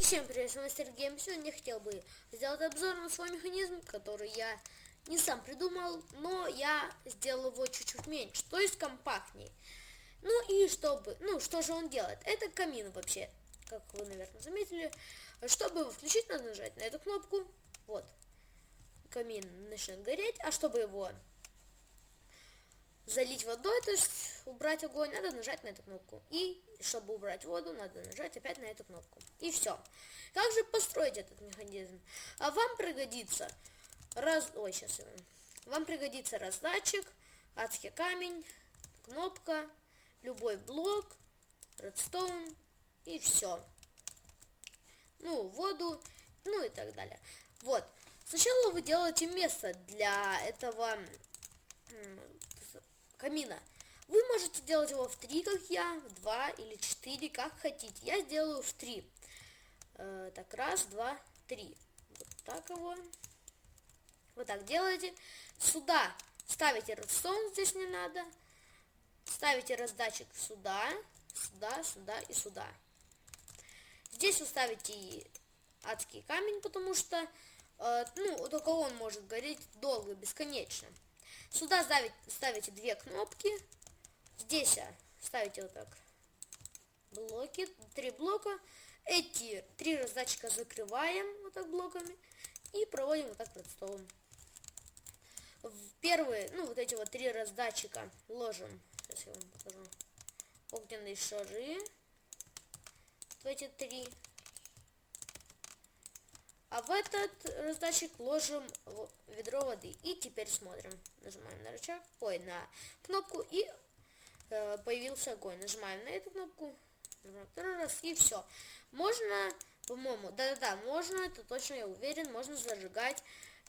Всем привет, с вами Мастер Гейм. Сегодня я хотел бы сделать обзор на свой механизм, который я не сам придумал, но я сделал его чуть-чуть меньше, то есть компактней. Ну и что же он делает? Это камин вообще, как вы, наверное, заметили. Чтобы его включить, надо нажать на эту кнопку. Вот, камин начнет гореть, а чтобы его залить водой, то есть убрать огонь, надо нажать на эту кнопку. И чтобы убрать воду, надо нажать опять на эту кнопку. И все. Как же построить этот механизм? А вам пригодится Вам пригодится раздатчик, адский камень, кнопка, любой блок, редстоун и все. Ну, воду, ну и так далее. Вот. Сначала вы делаете место для этого камина. Вы можете делать его в 3, как я, в 2 или 4, как хотите. Я сделаю в 3. Так, раз, два, три. Вот так его. Вот так делаете. Сюда ставите редстоун, здесь не надо. Ставите раздатчик сюда, сюда, сюда и сюда. Здесь вы ставите адский камень, потому что только он может гореть долго, бесконечно. Сюда ставите 2 кнопки. Здесь ставите вот так блоки, 3 блока. Эти 3 раздатчика закрываем вот так блоками и проводим вот так редстоун. В первые, вот эти вот 3 раздатчика ложим, сейчас я вам покажу, огненные шары, в эти 3. А в этот раздатчик ложим ведро воды. И теперь смотрим. Нажимаем на рычаг, на кнопку, и появился огонь. Нажимаем на эту кнопку, второй раз, и все. Можно, по-моему, да-да-да, можно, это точно я уверен, можно зажигать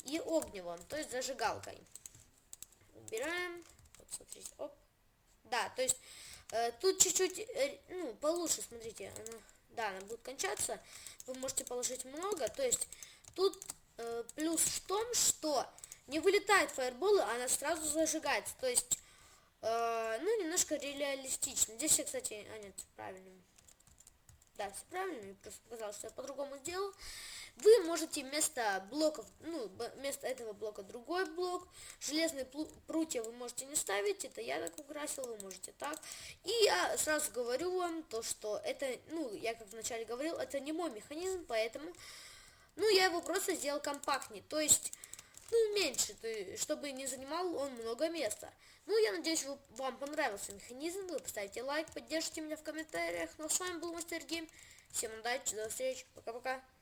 и огневом, то есть зажигалкой. Убираем, вот смотрите, оп. Да, то есть тут чуть-чуть, получше, смотрите, она будет кончаться. Вы можете положить много, то есть тут плюс в том, что не вылетает фаерболы, она сразу зажигается, то есть немножко реалистично. Здесь я, кстати, нет, правильно. Да, все правильно, я просто показал, что я по-другому сделал. Вы можете вместо блоков, вместо этого блока другой блок. Железные прутья вы можете не ставить, это я так украсил, вы можете так. И я сразу говорю вам то, что это, я как вначале говорил, это не мой механизм, поэтому, я его просто сделал компактнее, то есть, меньше, чтобы не занимал он много места. Я надеюсь, вам понравился механизм, вы поставите лайк, поддержите меня в комментариях. Ну а с вами был Мастер Гейм. Всем удачи, до встречи, пока-пока.